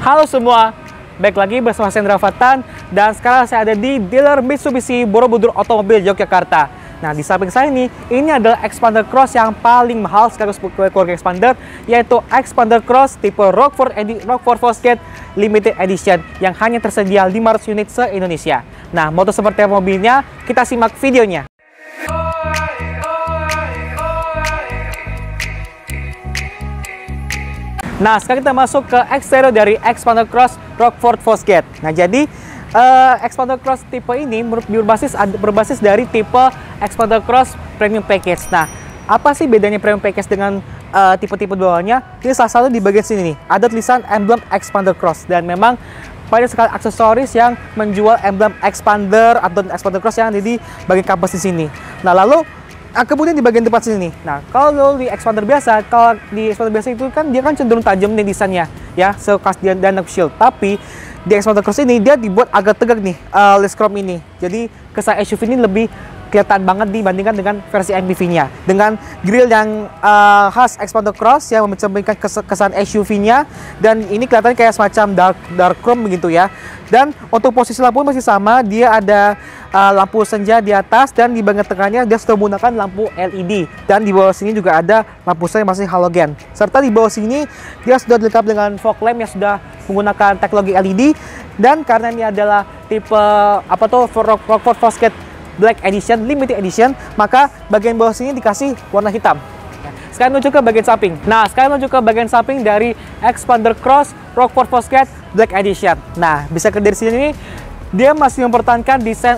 Halo semua, baik lagi bersama saya Indra Fatan dan sekarang saya ada di dealer Mitsubishi Borobudur Otomobil Yogyakarta. Nah, di samping saya ini adalah Xpander Cross yang paling mahal sekaligus keluarga Xpander, yaitu Xpander Cross tipe Rockford Fosgate Limited Edition yang hanya tersedia 500 unit se-Indonesia. Nah, motor seperti apa mobilnya? Kita simak videonya. Nah, sekarang kita masuk ke eksterior dari Xpander Cross Rockford Fosgate. Nah, jadi Xpander Cross tipe ini berbasis dari tipe Xpander Cross Premium Package. Nah, apa sih bedanya Premium Package dengan tipe-tipe bawahnya? Ini salah satu di bagian sini nih, ada tulisan emblem Xpander Cross, dan memang banyak sekali aksesoris yang menjual emblem Xpander atau Xpander Cross yang ada di bagian kampas di sini. Nah, lalu kemudian di bagian depan sini nih. Nah, kalau di Xpander biasa, itu kan dia kan cenderung tajam nih desainnya, ya, sekelas Dynamic Shield. Tapi di Xpander Cross ini dia dibuat agak tegak nih, list chrome ini. Jadi kesan SUV ini lebih kelihatan banget dibandingkan dengan versi MPV-nya. Dengan grill yang khas Xpander Cross yang mencerminkan kesan SUV-nya, dan ini kelihatannya kayak semacam dark chrome begitu ya. Dan untuk posisi lampu masih sama, dia ada lampu senja di atas, dan di bagian tengahnya dia sudah menggunakan lampu LED, dan di bawah sini juga ada lampu senja masih halogen. Serta di bawah sini dia sudah dilengkapi dengan fog lamp yang sudah menggunakan teknologi LED, dan karena ini adalah tipe Rockford Fosgate Black Edition, Limited Edition, maka bagian bawah sini dikasih warna hitam. Sekarang menuju ke bagian samping. Nah, sekarang menuju ke bagian samping dari Xpander Cross Rockford Fosgate Black Edition. Nah, bisa ke dari sini, dia masih mempertahankan desain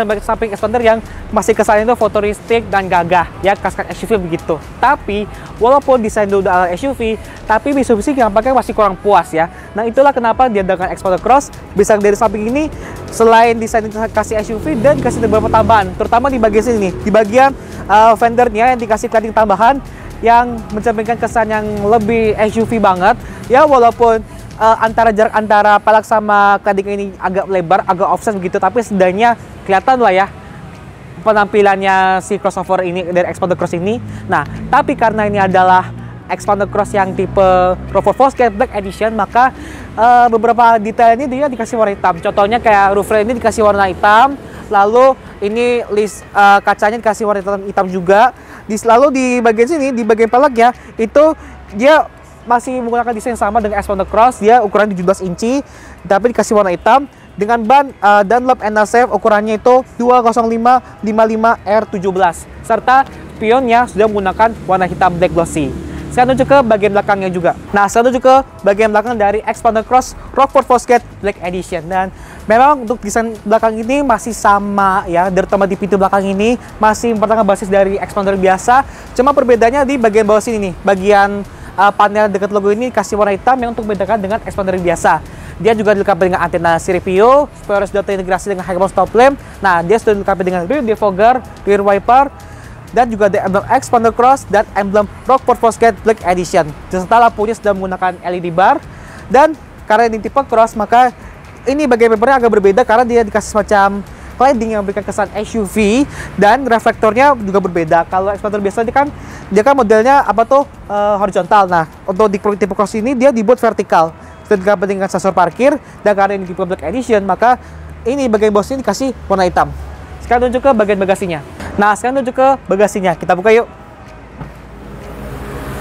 bagian samping Xpander yang masih kesannya itu futuristik dan gagah, ya, khas SUV begitu. Tapi walaupun desain itu udah SUV, tapi Mitsubishi yang pakai masih kurang puas ya. Nah, itulah kenapa dia dengan Xpander Cross bisa dari samping ini, selain desain kasih SUV dan kasih beberapa tambahan, terutama di bagian sini nih, di bagian fendernya yang dikasih cladding tambahan yang mencerminkan kesan yang lebih SUV banget ya. Walaupun jarak antara pelek sama cladding ini agak lebar, agak offset begitu, tapi setidaknya kelihatan lah ya penampilannya si crossover ini dari Xpander Cross ini. Nah, tapi karena ini adalah Xpander Cross yang tipe Rockford Fosgate Black Edition, maka beberapa detail ini dia dikasih warna hitam. Contohnya kayak roof rail ini dikasih warna hitam, lalu ini list kacanya dikasih warna hitam juga. Lalu di bagian sini, di bagian pelek ya, itu dia masih menggunakan desain sama dengan Xpander Cross. Dia ukuran 17 inci, tapi dikasih warna hitam dengan ban Dunlop NSF ukurannya itu 205-55R17, serta pionnya sudah menggunakan warna hitam black glossy. Sekarang menuju ke bagian belakangnya juga. Nah, sekarang menuju ke bagian belakang dari Xpander Cross Rockford Fosgate Black Edition, dan memang untuk desain belakang ini masih sama ya, terutama di pintu belakang ini masih mempertahankan basis dari Xpander biasa. Cuma perbedaannya di bagian bawah sini nih, bagian panel dekat logo ini kasih warna hitam yang untuk membedakan dengan Xpander biasa. Dia juga dilengkapi dengan antena Siripio, spoiler sudah terintegrasi dengan high stop lamp. Nah, dia sudah dilengkapi dengan rear defogger, rear wiper, dan juga ada emblem Xpander Cross dan emblem Rockford Fosgate Black Edition. Serta lampunya sudah menggunakan LED bar, dan karena ini tipe Cross, maka ini bagian bumpernya agak berbeda karena dia dikasih semacam cladding yang memberikan kesan SUV, dan reflektornya juga berbeda. Kalau Xpander biasa dia kan modelnya horizontal. Nah, untuk di tipe Cross ini dia dibuat vertikal, sudah dilengkapi dengan sensor parkir, dan karena ini tipe Black Edition, maka ini bagian bawah sini dikasih warna hitam. Sekarang tunjuk ke bagian bagasinya. Nah, sekarang tunjuk ke bagasinya. Kita buka yuk.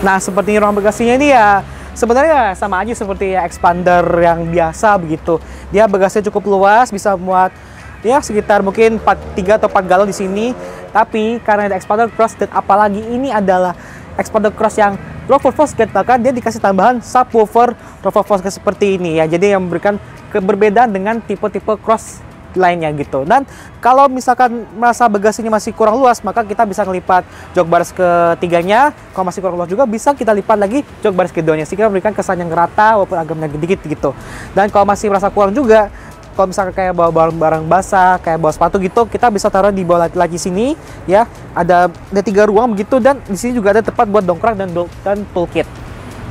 Nah, seperti ruang bagasinya ini ya sebenarnya sama aja seperti ya Xpander yang biasa begitu. Dia bagasinya cukup luas, bisa muat ya sekitar mungkin 3 atau 4 galon di sini. Tapi karena ada Xpander Cross, dan apalagi ini adalah Xpander Cross yang Rockford Fosgate, maka dia dikasih tambahan subwoofer Rockford Fosgate seperti ini ya. Jadi yang memberikan keberbedaan dengan tipe-tipe Cross lainnya gitu. Dan kalau misalkan merasa bagasinya masih kurang luas, maka kita bisa ngelipat jok baris ketiganya. Kalau masih kurang luas juga, bisa kita lipat lagi jok baris keduanya, sehingga memberikan kesan yang rata walaupun agak dikit gitu. Dan kalau masih merasa kurang juga, kalau misalkan kayak bawa barang-barang basah, kayak bawa sepatu gitu, kita bisa taruh di bawah lagi sini ya. Ada 3 ruang begitu, dan di sini juga ada tempat buat dongkrak dan toolkit.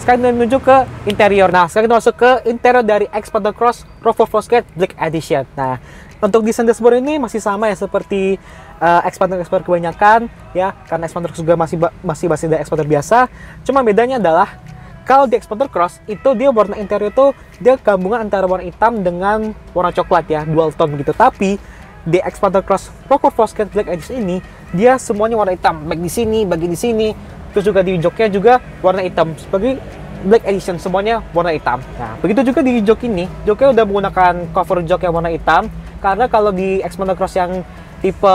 Sekarang kita menuju ke interior. Nah, sekarang kita masuk ke interior dari Xpander Cross Rockford Fosgate Black Edition. Nah, untuk desain dashboard ini masih sama ya seperti Xpander kebanyakan ya, karena Xpander juga masih basis dari Xpander biasa. Cuma bedanya adalah Kalau di Xpander Cross itu dia warna interior itu dia gabungan antara warna hitam dengan warna coklat ya, dual tone begitu. Tapi di Xpander Cross Rockford Fosgate Black Edition ini dia semuanya warna hitam, baik di sini, bagian di sini, terus juga di joknya juga warna hitam. Sebagai Black Edition semuanya warna hitam. Nah, begitu juga di jok ini, joknya udah menggunakan cover jok yang warna hitam. Karena kalau di Xpander Cross yang tipe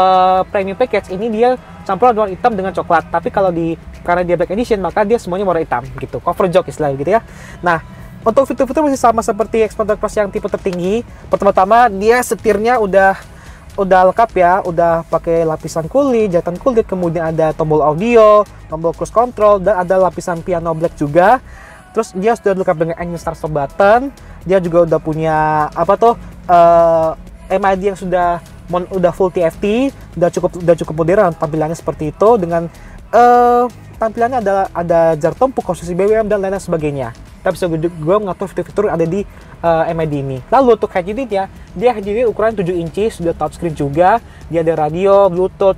premium package ini dia campuran warna hitam dengan coklat. Tapi kalau karena dia Black Edition maka dia semuanya warna hitam gitu. Cover jok istilahnya gitu ya. Nah, untuk fitur-fitur masih sama seperti Xpander Cross yang tipe tertinggi. Pertama-tama dia setirnya udah lengkap ya, udah pakai lapisan kulit, jahitan kulit, kemudian ada tombol audio, tombol cruise control, dan ada lapisan piano black juga. Terus dia sudah lengkap dengan engine start stop button. Dia juga udah punya MID yang sudah full TFT, udah cukup modern tampilannya seperti itu dengan tampilannya ada jar tumpuk, konsumsi BBM dan lain sebagainya. Tapi bisa gue mengatur fitur-fitur ada di MID ini. Lalu untuk head unitnya, dia head unit ukuran 7 inci, sudah touchscreen juga. Dia ada radio, Bluetooth,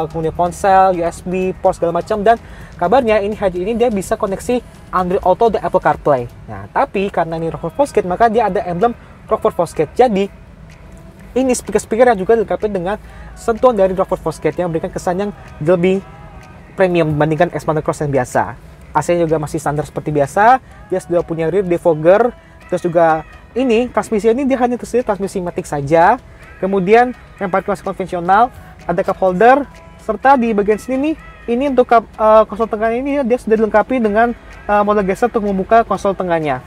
kemudian ponsel, USB, port segala macam, dan kabarnya ini head unit dia bisa koneksi Android Auto dan Apple CarPlay. Nah, tapi karena ini Rockford Fosgate maka dia ada emblem Rockford Fosgate. Jadi ini speaker-speaker yang juga dilengkapi dengan sentuhan dari Rockford Fosgate yang memberikan kesan yang lebih premium dibandingkan Xpander Cross yang biasa. AC-nya juga masih standar seperti biasa. Dia sudah punya rear defogger. Terus juga ini transmisi ini dia hanya tersedia transmisi matic saja. Kemudian yang paling klasik konvensional, ada cup holder, serta di bagian sini nih, ini untuk konsol tengah ini dia sudah dilengkapi dengan model gesture untuk membuka konsol tengahnya.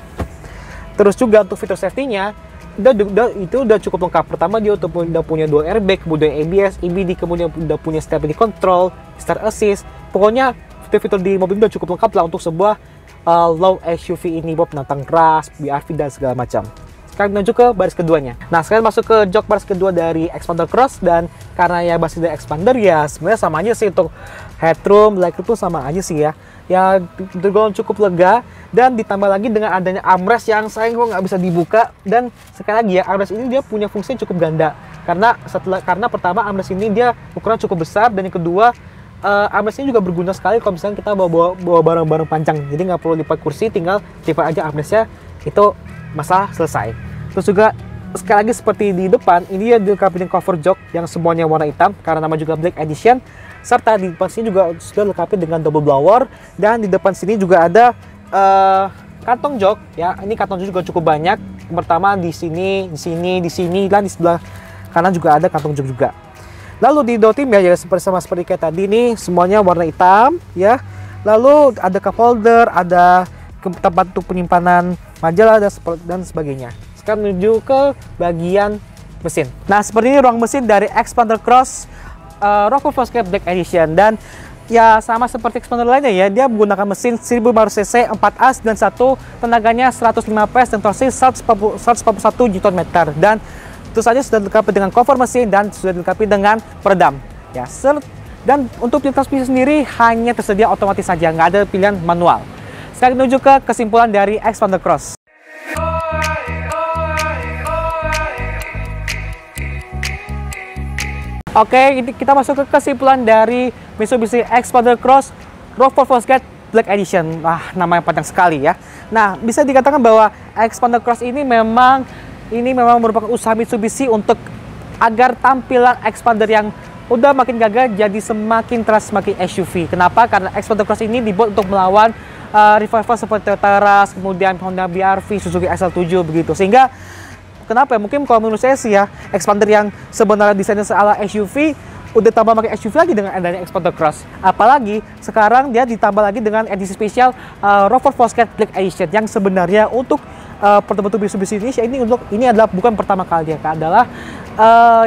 Terus juga untuk fitur safety-nya itu udah cukup lengkap. Pertama dia udah punya dual airbag, kemudian ABS, EBD, kemudian udah punya stability control, start assist. Pokoknya fitur-fitur di mobil udah cukup lengkap lah untuk sebuah low SUV ini, penantang keras, BRV dan segala macam. Sekarang menuju ke baris keduanya. Nah, sekarang masuk ke jok baris kedua dari Xpander Cross, dan karena ya basis dari Xpander ya sebenarnya sama aja sih, untuk headroom, legroom pun sama aja sih ya. Ya tergolong cukup lega, dan ditambah lagi dengan adanya armrest yang sayang kok nggak bisa dibuka. Dan sekali lagi ya, armrest ini dia punya fungsi yang cukup ganda. Karena pertama armrest ini dia ukuran cukup besar, dan yang kedua armrest ini juga berguna sekali kalau misalnya kita bawa barang-barang panjang. Jadi nggak perlu lipat kursi, tinggal lipat aja armrestnya, itu masalah selesai. Terus juga sekali lagi seperti di depan, ini dia dilengkapi dengan cover jok yang semuanya warna hitam karena nama juga Black Edition. Serta di depan sini juga sudah dilengkapi dengan double blower, dan di depan sini juga ada kantong jok ya. Ini kantong jok juga cukup banyak. Pertama di sini, dan di sebelah kanan juga ada kantong jok juga. Lalu di door trim ya seperti kayak tadi nih, semuanya warna hitam ya. Lalu ada cup holder, ada tempat untuk penyimpanan majalah dan sebagainya. Sekarang menuju ke bagian mesin. Nah, seperti ini ruang mesin dari Xpander Cross Rockford Fosgate Black Edition, dan ya sama seperti Xpander lainnya ya, dia menggunakan mesin 1500 cc 4A dan 1 tenaganya 105 PS dan torsi 141 Nm, dan tentu saja sudah dilengkapi dengan cover mesin dan sudah dilengkapi dengan peredam ya. Dan untuk pilihan transmisi sendiri hanya tersedia otomatis saja, nggak ada pilihan manual. Sekarang menuju ke kesimpulan dari Xpander Cross. Oke, kita masuk ke kesimpulan dari Mitsubishi Xpander Cross Rockford Fosgate Black Edition. Nama yang panjang sekali ya. Nah, bisa dikatakan bahwa Xpander Cross ini memang merupakan usaha Mitsubishi untuk agar tampilan Xpander yang udah makin gagah jadi semakin terasa semakin SUV. Kenapa? Karena Xpander Cross ini dibuat untuk melawan rival seperti Toyota Rush, kemudian Honda BRV, Suzuki SL7 begitu. Sehingga kenapa ya? Mungkin kalau menurut saya sih ya, Xpander yang sebenarnya desainnya ala SUV udah tambah pakai SUV lagi dengan adanya Xpander Cross. Apalagi sekarang dia ditambah lagi dengan edisi spesial Rockford Fosgate Black Edition yang sebenarnya untuk pertemuan Mitsubishi ini adalah bukan pertama kali ya, adalah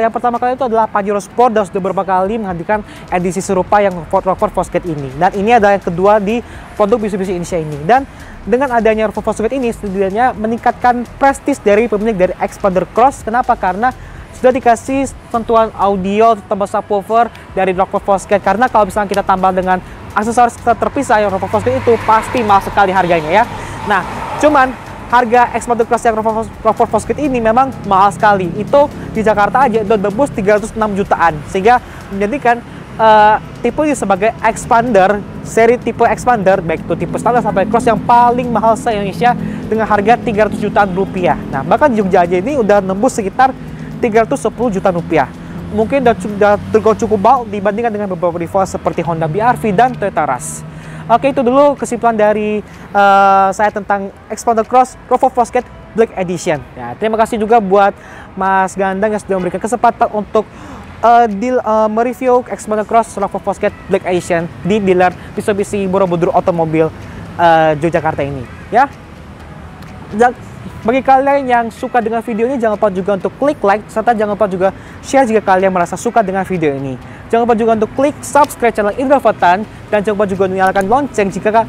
yang pertama kali itu adalah Pajero Sport, dan sudah beberapa kali menghadirkan edisi serupa yang Rockford Fosgate ini. Dan ini adalah yang kedua di produk Mitsubishi Indonesia ini. Dan dengan adanya Rockford Fosgate ini setidaknya meningkatkan prestis dari pemilik dari Xpander Cross. Kenapa? Karena sudah dikasih sentuhan audio tambah subwoofer dari Rockford Fosgate. Karena kalau misalnya kita tambah dengan aksesoris terpisah yang Rockford Fosgate itu pasti mahal sekali harganya ya. Nah, cuman harga Xpander Cross yang Rockford Fosgate ini memang mahal sekali. Itu di Jakarta aja udah tembus 306 jutaan. Sehingga menjadikan tipe ini sebagai expander, seri tipe expander, baik itu tipe standar sampai cross yang paling mahal se-Indonesia dengan harga 300 jutaan rupiah. Nah, bahkan Jogja aja ini udah nembus sekitar 310 jutaan rupiah. Mungkin udah tergolong cukup mahal dibandingkan dengan beberapa rival seperti Honda BR-V dan Toyota Rush. Oke, itu dulu kesimpulan dari saya tentang Xpander Cross Rockford Fosgate Black Edition. Ya, terima kasih juga buat Mas Gandang yang sudah memberikan kesempatan untuk mereview Xpander Cross Rockford Fosgate Black Edition di dealer Mitsubishi Borobudur Otomobil Yogyakarta ini. Ya, bagi kalian yang suka dengan video ini, jangan lupa juga untuk klik like, serta jangan lupa juga share jika kalian merasa suka dengan video ini. Jangan lupa juga untuk klik subscribe channel Indra Fatan, dan jangan lupa juga menyalakan lonceng jika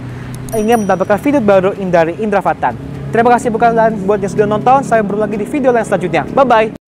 ingin mendapatkan video baru dari Indra Fatan. Terima kasih buat yang sudah nonton, saya bertemu lagi di video lain selanjutnya. Bye-bye!